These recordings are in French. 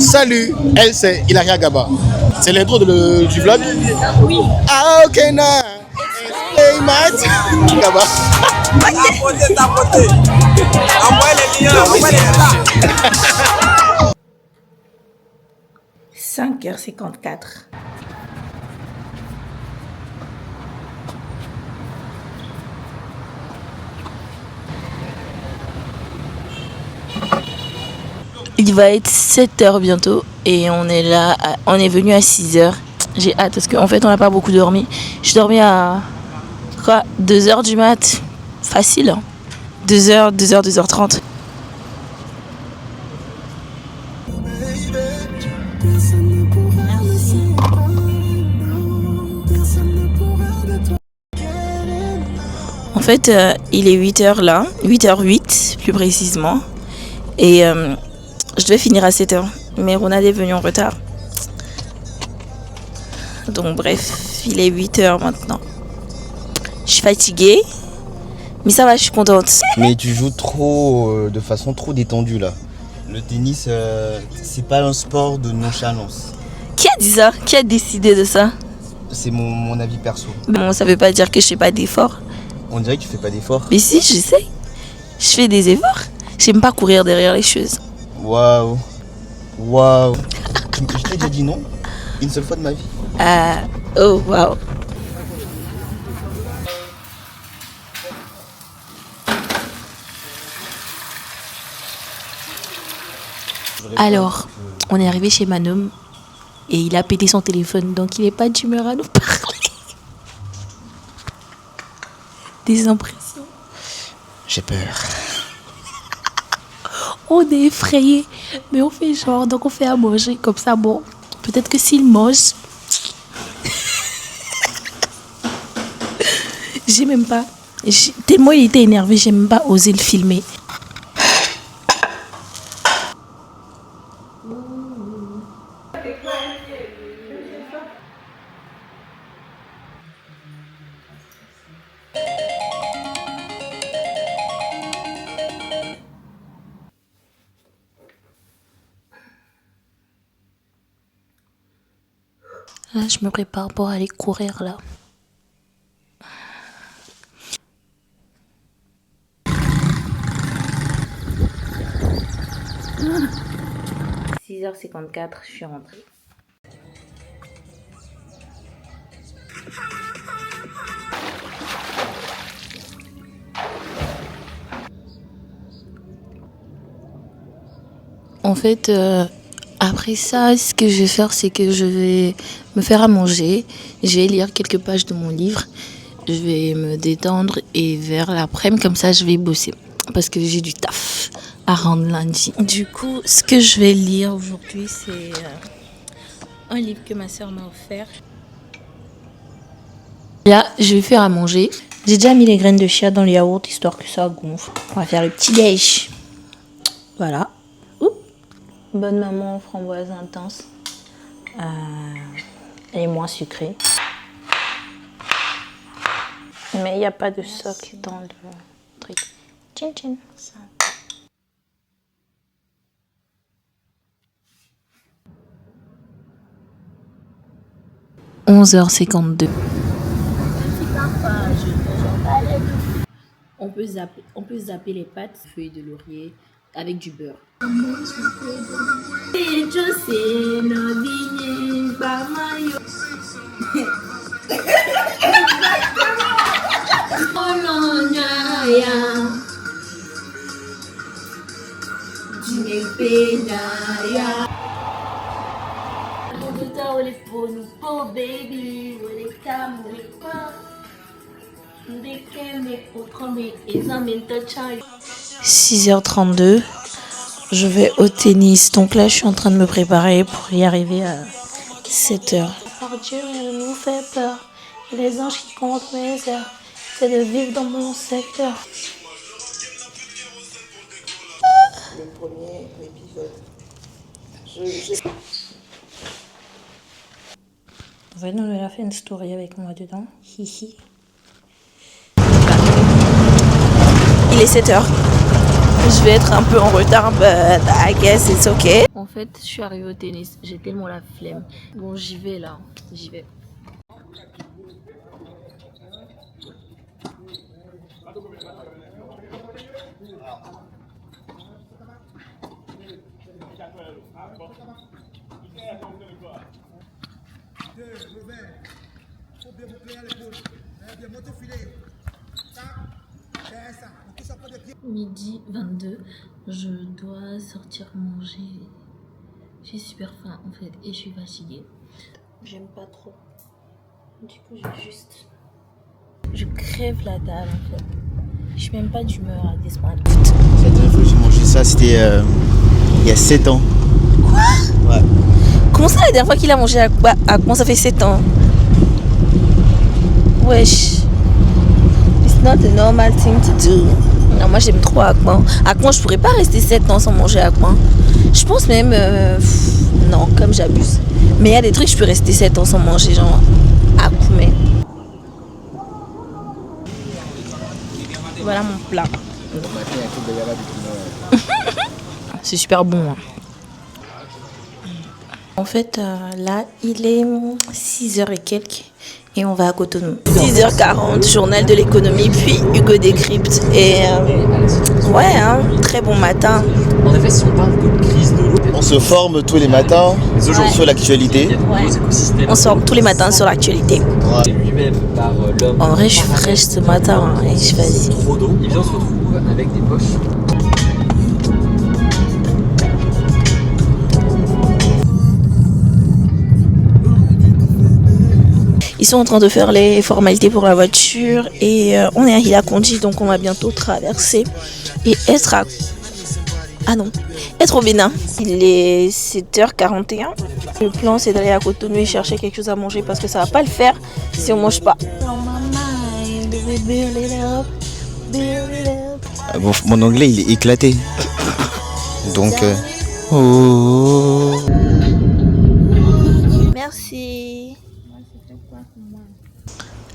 Salut, elle c'est Ilaria Gaba. C'est l'intro du vlog. Oui. Ah ok, na. Hey Matt. Gaba. Tapoter. Envoyez les liens, envoyez les liens. 5h54. Il va être 7h bientôt et on est là, on est venu à 6h. J'ai hâte parce qu'en fait on n'a pas beaucoup dormi. Je dormais à 2h du mat. Facile hein. 2h, 2h30. En fait, il est 8h là, 8h08 plus précisément. Et je devais finir à 7h. Mais Ronald est venu en retard. Donc bref, il est 8h maintenant. Je suis fatiguée. Mais ça va, je suis contente. Mais tu joues trop, de façon trop détendue là. Le tennis, c'est pas un sport de nonchalance. Qui a dit ça? Qui a décidé de ça? C'est mon avis perso. Bon, ça veut pas dire que je fais pas d'efforts. On dirait que tu fais pas d'efforts. Mais si, je sais. Je fais des efforts. J'aime pas courir derrière les choses. Waouh. Waouh. Je t'ai déjà dit non une seule fois de ma vie. Oh, waouh. Alors, on est arrivé chez Manom et il a pété son téléphone, donc il n'est pas d'humeur à nous parler. Des impressions. J'ai peur. On est effrayés, mais on fait genre, donc on fait à manger comme ça. Bon, peut-être que s'il mange, j'ai même pas. Tellement il était énervé, j'ai même pas osé le filmer. Là, je me prépare pour aller courir là. « 6h54, je suis rentrée. En fait, après ça, ce que je vais faire, c'est que je vais me faire à manger. Je vais lire quelques pages de mon livre. Je vais me détendre et vers l'après-midi, comme ça, je vais bosser. Parce que j'ai du taf à rendre lundi. Du coup, ce que je vais lire aujourd'hui, c'est un livre que ma soeur m'a offert. Là, je vais faire à manger. J'ai déjà mis les graines de chia dans le yaourt, histoire que ça gonfle. On va faire le petit déj. Voilà. Bonne maman framboise intense. Elle est moins sucrée. Mais il n'y a pas de soc dans le truc. Tchin tchin. 11h52. On peut zapper les pâtes, feuilles de laurier avec du beurre. Baby, 6h32, je vais au tennis. Donc là, je suis en train de me préparer pour y arriver à 7h. Par Dieu, rien ne nous fait peur. Et les anges qui comptent mes heures, c'est de vivre dans mon secteur. Le premier épisode. En fait, on a fait une story avec moi dedans. Hihi. Il est 7h. Je vais être un peu en retard, but I guess it's okay. En fait, je suis arrivée au tennis. J'ai tellement la flemme. Bon, j'y vais là. J'y vais. Midi 22, je dois sortir manger. J'ai super faim en fait et je suis fatiguée. J'aime pas trop. Du coup, je crève la dalle en fait. Je suis même pas d'humeur à this point. La dernière fois que j'ai mangé ça, c'était il y a 7 ans. Quoi? Ouais. Comment ça, la dernière fois qu'il a mangé à comment ça fait 7 ans? Wesh. It's not a normal thing to do. Non, moi j'aime trop Akpan. Akpan, je pourrais pas rester 7 ans sans manger Akpan. Je pense même... non, comme j'abuse. Mais il y a des trucs, je peux rester 7 ans sans manger, genre Akoumé. Voilà mon plat. C'est super bon. Hein. En fait, là, il est 6h et quelques. Et on va à Cotonou. 6h40, journal de l'économie, puis Hugo décrypte. Et ouais, hein, très bon matin. En effet, si on parle de crise de l'eau, On se forme tous les matins sur l'actualité. Ouais. On se forme tous les matins sur l'actualité. lui-même par l'homme. En vrai, je suis fraîche ce matin. Hein, et je fais Trop d'eau. Et bien on se retrouve avec des poches. Ils sont en train de faire les formalités pour la voiture et on est à Hilakondi, donc on va bientôt traverser et être à... Ah non, être au Bénin. Il est 7h41. Le plan, c'est d'aller à Cotonou et chercher quelque chose à manger parce que ça va pas le faire si on mange pas. Bon, mon anglais, il est éclaté. Donc... Oh. Merci.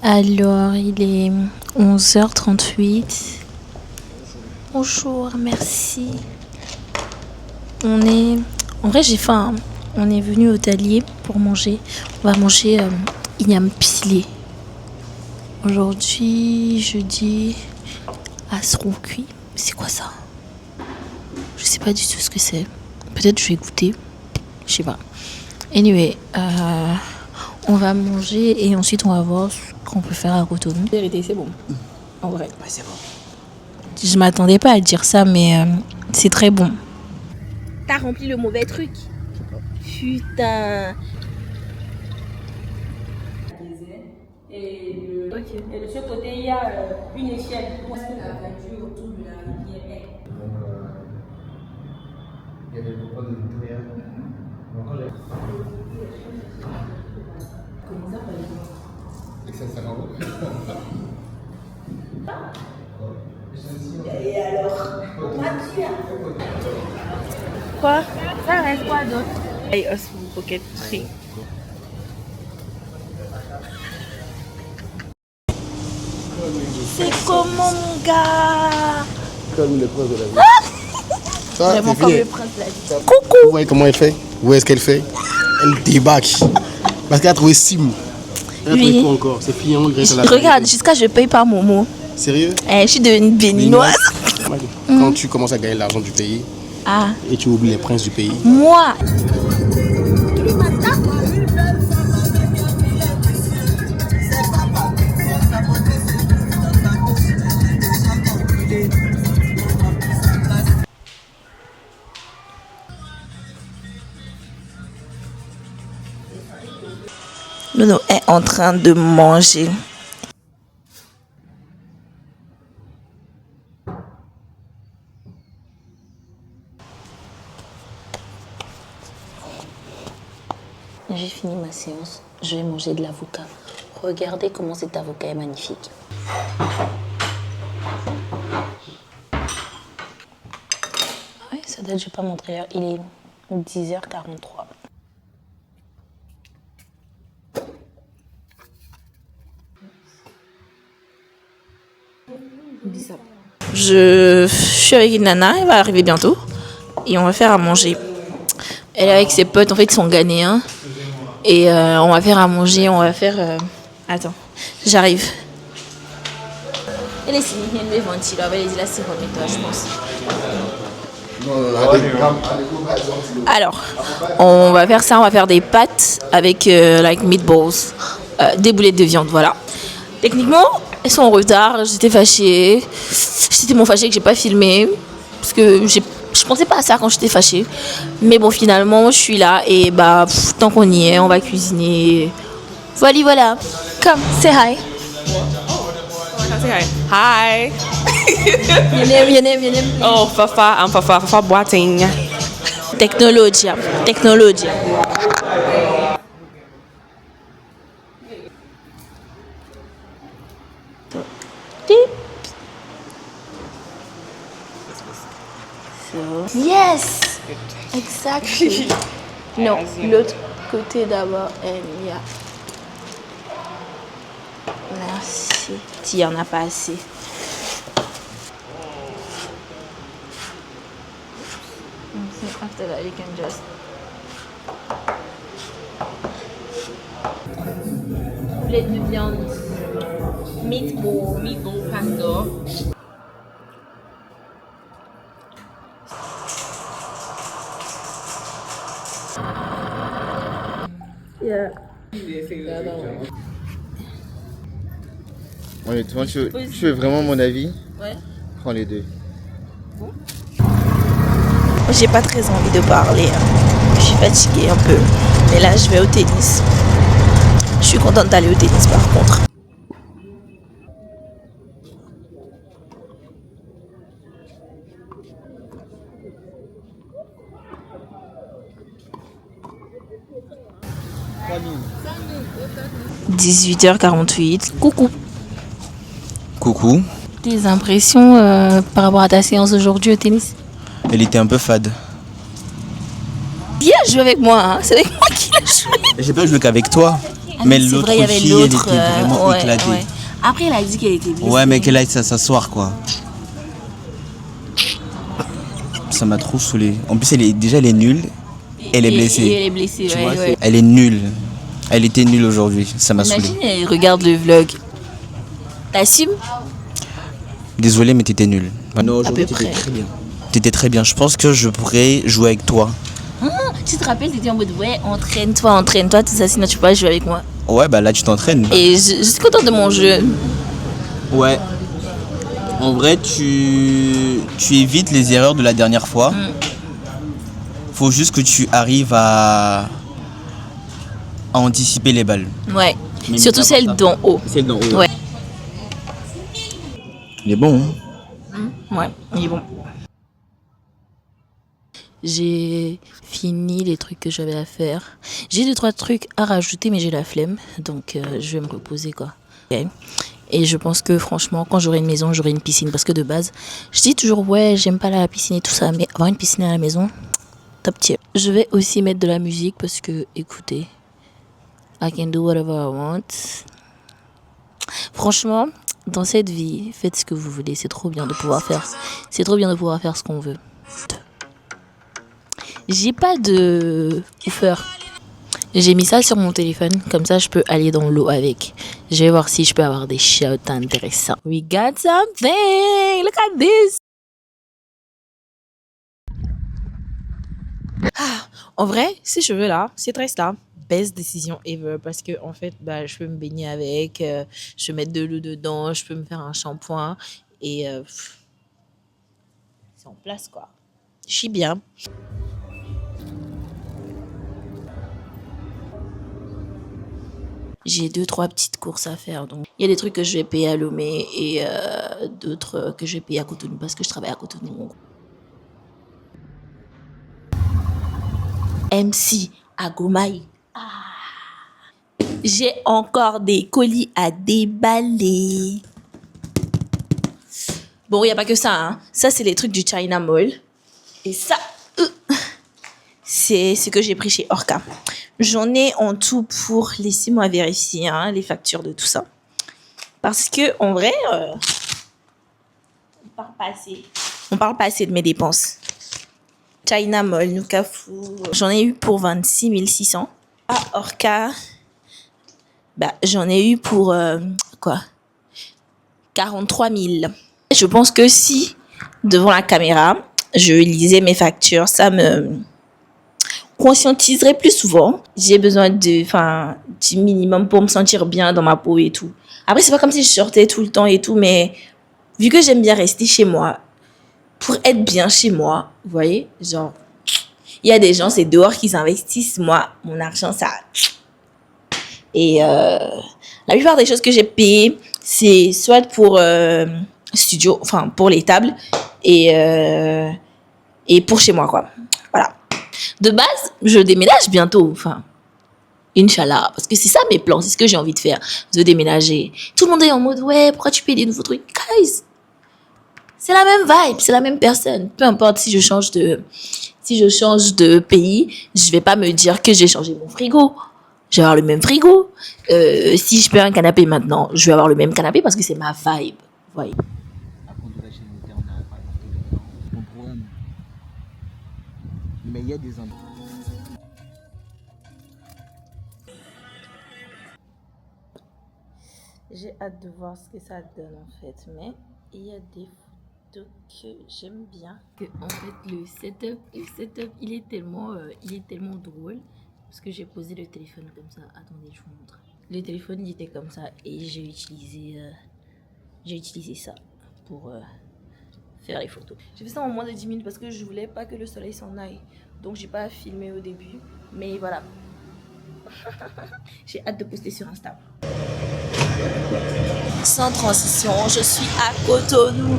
Alors, il est 11h38. Bonjour, merci. On est... En vrai, j'ai faim. Hein. On est venu au Talier pour manger. On va manger igname pilé. Aujourd'hui, jeudi, asseron cuit. C'est quoi ça? Je sais pas du tout ce que c'est. Peut-être je vais goûter. Je sais pas. Anyway, on va manger et ensuite on va voir ce qu'on peut faire à Cotonou. La vérité, c'est bon. En vrai. Ouais, c'est bon. Je m'attendais pas à dire ça, mais c'est très bon. T'as rempli le mauvais truc. Putain. Et de ce côté, il y a une échelle. Où est-ce que la voiture autour de la rivière est? Il y a des propos de Victoria. Comment ça, par exemple? Et ça sert à Et alors? Quoi? Ça reste quoi d'autre? Hey, us pocket tree. C'est comment mon gars? Comme le prince de la vie. Ça, Vraiment c'est comme fini. le prince de la vie. Coucou. Vous voyez comment elle fait? Où est-ce qu'elle fait? Elle débarque. Parce qu'elle a trouvé Sim. Elle a trouvé Oui. quoi encore? C'est fini, on regrette la Regarde, jusqu'à je paye par Momo. Sérieux? Je suis devenue béninoise. Quand tu commences à gagner l'argent du pays Ah, et tu oublies les princes du pays. moi. Nono est en train de manger. J'ai fini ma séance. Je vais manger de l'avocat. Regardez comment cet avocat est magnifique. Ouais, ça date, je vais pas montrer. Il est 10h43. je suis avec une nana, elle va arriver bientôt. Et on va faire à manger. Elle est avec ses potes, en fait, ils sont ghanéens. Et on va faire à manger, on va faire... Attends, j'arrive. Elle est signée, elle me ventile, elle va les là, c'est remettre, je pense. Alors, on va faire ça, on va faire des pâtes avec like meatballs, des boulettes de viande, voilà. Techniquement, elles sont en retard, j'étais fâchée. J'étais tellement fâchée que j'ai pas filmé, parce que je pensais pas à ça quand j'étais fâchée. Mais bon, finalement, je suis là et bah, tant qu'on y est, on va cuisiner. Voilà. Come, say hi. Hi. Your name. Oh, Fafa, I'm Fafa Boateng. Technologia. Yes, exactly. Non, l'autre côté d'abord, yeah. Merci. Il n'y en a pas assez. After that, you can just... Poulet de viande. Meatball pasta. Yeah. Honnêtement, tu veux vraiment mon avis? Ouais. Prends les deux. J'ai pas très envie de parler. Je suis fatiguée un peu. Mais là, je vais au tennis. Je suis contente d'aller au tennis par contre. « 18h48. Coucou. Tes impressions par rapport à ta séance aujourd'hui au tennis? Elle était un peu fade. Il a joué avec moi, hein. C'est avec moi qu'il a joué. J'ai pas joué qu'avec toi. Mais c'est l'autre vrai, il y avait fille, elle était l'autre, vraiment éclatée. ouais. Après, elle a dit qu'elle était blessée. Ouais, mais qu'elle aille s'asseoir, quoi. Ça m'a trop saoulé. En plus, elle est nulle. Elle est blessée. Et elle est blessée, Tu ouais, vois, ouais. Elle est nulle. Elle était nulle aujourd'hui. Ça m'a saoulé. Imagine, elle regarde le vlog. T'assumes? Désolé, mais t'étais nulle. Non, aujourd'hui, À peu près. t'étais très bien. T'étais très bien. Je pense que je pourrais jouer avec toi. Tu te rappelles, t'étais en mode ouais, entraîne-toi, tout ça, sinon tu peux pas jouer avec moi. Ouais, bah là, tu t'entraînes. Et je suis contente de mon jeu. Ouais. En vrai, tu évites les erreurs de la dernière fois. Faut juste que tu arrives à anticiper les balles. Ouais. Mais Surtout mis à celle part ça. d'en haut. Celle d'en haut. Ouais. Il est bon, hein? Ouais, il est bon. J'ai fini les trucs que j'avais à faire. J'ai 2-3 trucs à rajouter, mais j'ai la flemme. Donc, je vais me reposer, quoi. Okay. Et je pense que, franchement, quand j'aurai une maison, j'aurai une piscine. Parce que de base, je dis toujours, ouais, j'aime pas la piscine et tout ça. Mais avoir une piscine à la maison, top tier. Je vais aussi mettre de la musique parce que, écoutez, I can do whatever I want. Franchement, dans cette vie, faites ce que vous voulez. C'est trop bien de pouvoir faire. C'est trop bien de pouvoir faire ce qu'on veut. J'ai pas de woofer. J'ai mis ça sur mon téléphone. Comme ça, je peux aller dans l'eau avec. Je vais voir si je peux avoir des shouts intéressants. We got something! Look at this! En vrai, ces cheveux-là, ces tresses-là, best décision ever. Parce que, en fait, bah, je peux me baigner avec. Je peux mettre de l'eau dedans. Je peux me faire un shampoing. Et c'est en place, quoi. Je suis bien. J'ai 2-3 petites courses à faire. Donc, il y a des trucs que je vais payer à Lomé et d'autres que je vais payer à Cotonou parce que je travaille à Cotonou. MC à Gomaï. J'ai encore des colis à déballer. Bon, il n'y a pas que ça. Hein. Ça, c'est les trucs du China Mall. Et ça, c'est ce que j'ai pris chez Orca. J'en ai en tout pour, laissez-moi vérifier les factures de tout ça. Parce que en vrai, On parle pas assez de mes dépenses. China Mall, Nukafu, j'en ai eu pour 26 600. À Orca, j'en ai eu pour 43 000. Je pense que si, devant la caméra, je lisais mes factures, ça me conscientiserait plus souvent. J'ai besoin du minimum pour me sentir bien dans ma peau et tout. Après, c'est pas comme si je sortais tout le temps et tout, mais vu que j'aime bien rester chez moi, pour être bien chez moi, vous voyez, genre, il y a des gens, c'est dehors qu'ils investissent. Moi, mon argent, ça... Et la plupart des choses que j'ai payées, c'est soit pour studio, enfin, pour les tables, et pour chez moi, quoi. Voilà. De base, je déménage bientôt, enfin, Inch'Allah, parce que c'est ça mes plans, c'est ce que j'ai envie de faire, de déménager. Tout le monde est en mode, ouais, pourquoi tu payes des nouveaux trucs? Guys, c'est la même vibe, c'est la même personne. Peu importe si je change de pays, je vais pas me dire que j'ai changé mon frigo. Je vais avoir le même frigo. Si je paye un canapé maintenant, je vais avoir le même canapé parce que c'est ma vibe. Vous voyez. Mais il y a des endroits. J'ai hâte de voir ce que ça donne en fait, mais il y a des photos que j'aime bien. Que en fait le setup, il est tellement drôle parce que j'ai posé le téléphone comme ça. Attendez, je vous montre. Le téléphone il était comme ça et j'ai utilisé ça pour faire les photos. J'ai fait ça en moins de 10 minutes parce que je voulais pas que le soleil s'en aille, donc j'ai pas filmé au début, mais voilà. J'ai hâte de poster sur Insta. Sans transition, je suis à Cotonou.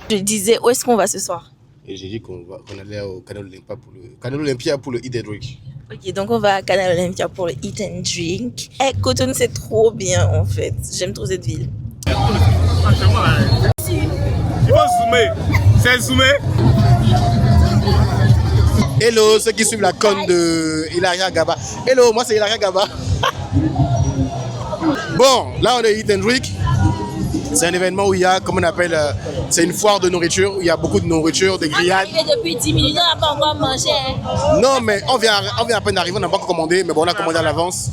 Je disais, où est-ce qu'on va ce soir? Et j'ai dit qu'on allait au Canal Olympia pour le Eat and Drink. Ok, donc on va à Canal Olympia pour le Eat and Drink. Cotonou, c'est trop bien en fait. J'aime trop cette ville. Il faut zoomer. C'est zoomer. Hello, ceux qui suivent la conne de Hilaria Gaba. Hello, moi c'est Hilaria Gaba. Bon, là on est Eat and Drink. C'est un événement où il y a, comme on appelle, c'est une foire de nourriture, où il y a beaucoup de nourriture, des grillades. On est arrivé depuis 10 minutes, on n'a pas encore mangé. Non, mais on vient à peine d'arriver, on n'a pas encore commandé, mais bon, on a commandé à l'avance.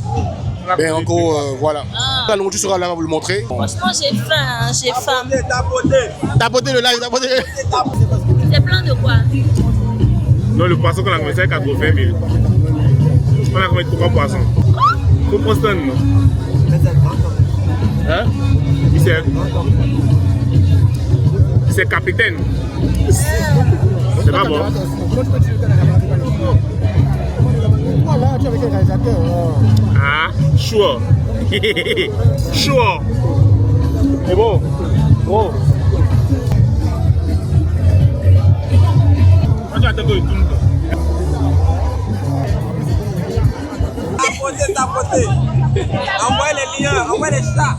Mais en gros, voilà. La nourriture sera là, on va vous le montrer. Franchement, j'ai faim, j'ai faim. Tapoter le live, tapoter. C'est plein de quoi? Non, le poisson qu'on a commencé à 80 000. On a combien de 3 poissons? Faut Boston, non? Hein? C'est capitaine. C'est pas bon. Ah, sure. Sure. C'est bon. Oh. Tapoter. Envoie les liens, envoie les chats.